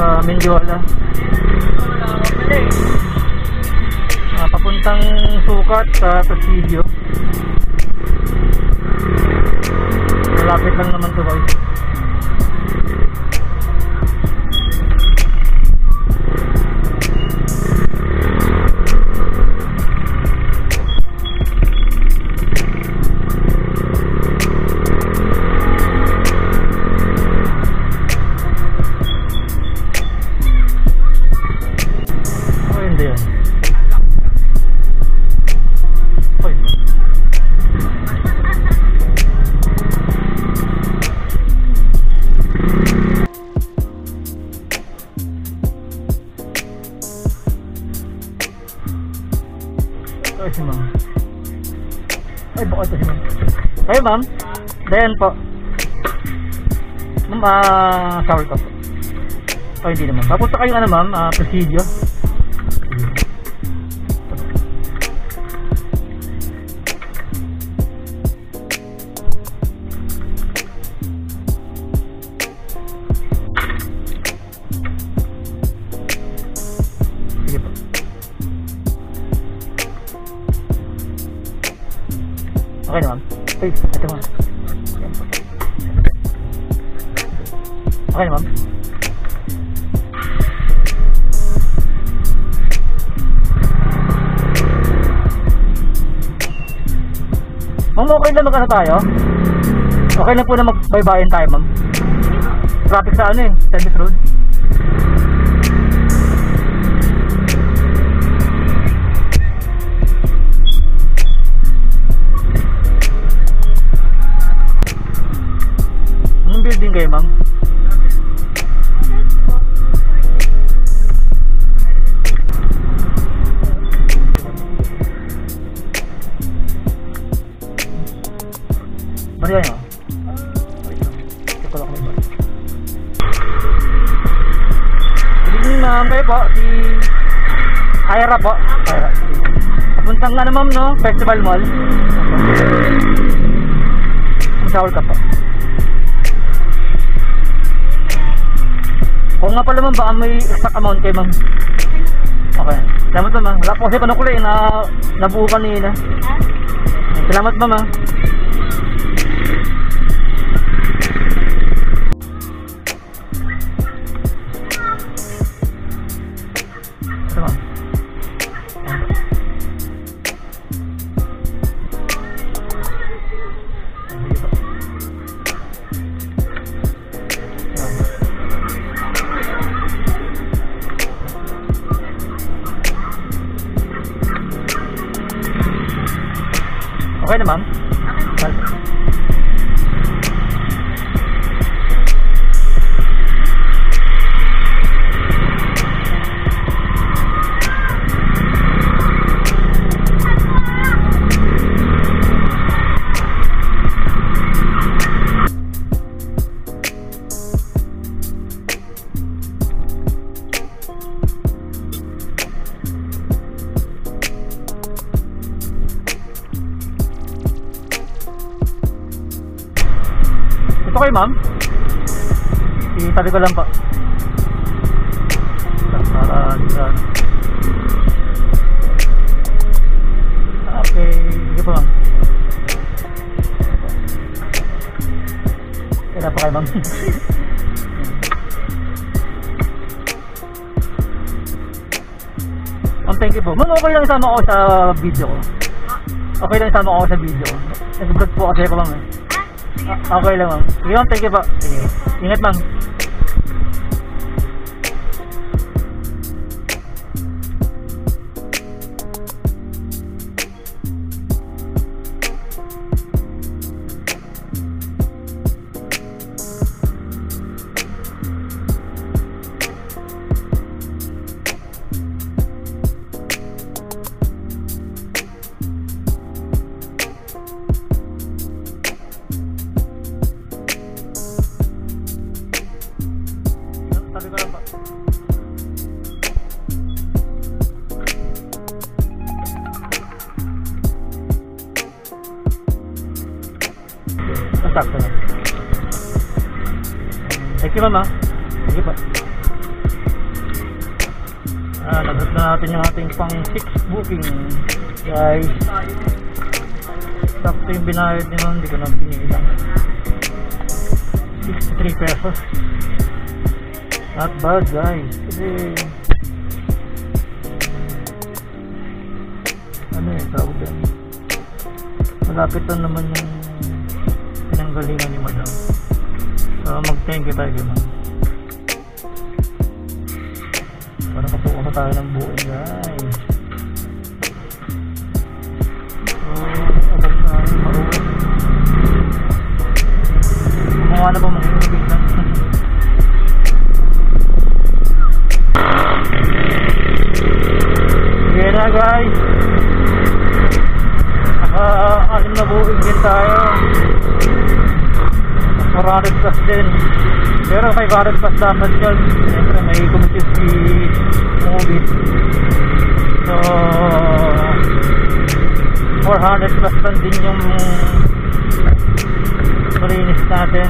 sa Mendiola. Papuntang Sukat sa Presidio. Malapit lang naman to guys. Si ma'am. Ay, baka ito si ma'am. Kayo ma'am? Dayan po. Ma'am, shower ka po. O, hindi naman. Papunta kayong ano ma'am, Presidio. Sige po. Okay na ma'am. Ay, ito ma'am. Okay na ma'am. Ma'am, okay na mag-ano tayo? Okay na po na mag-bye-bye tayo ma'am. Traffic sa ano eh, Service Road. Building kayo ma'am? Mari kayo? Check ko lang kami ba? Good evening ma'am, kayo po si Ira po. Ira. Papuntang nga na ma'am no? Festival Mall. Shower ka po. Oo nga pala ma'am, baka may exact amount kayo ma'am. Okay. Salamat ma'am. Wala po kasi panukuli na nabuo kanina. Salamat ma'am. Ito ma'am. Okay na ma'am? Ito kayo ma'am? Itabi ko lang po. Para dyan. Okay, sige po ma'am. Kaya pa kayo ma'am. Ma'am, thank you po. Ma'am, okay lang isama ako sa video ko. Okay lang isama ako sa video ko. Nag-vlog po kasi ako ma'am eh. Okay lang ma'am. Sige ma'am, thank you po. Sige. Ingat ma'am. Sabi ko lang pa. Sakto na. Thank you mama. Thank you pa. Nagot na natin yung ating pang 6 booking guys. Sakto yung binayad ni ma'am, hindi ko na pinilang 63 pesos. Not bad guys, kasi ano yung tawag yan, malapit na naman yung pinanggalingan ni madam. So mag thank you tayo ma'am. Para matuwa tayo ng buhay guys. So abang tayo maruwan. Kumuha na ba mag-ibig lang. Sige na guys, naka-alim na buhay din tayo. 400 plus din, pero 500 plus dapat yun. Siyempre may committed fee movie, so 400 plus lang din yung malinis natin.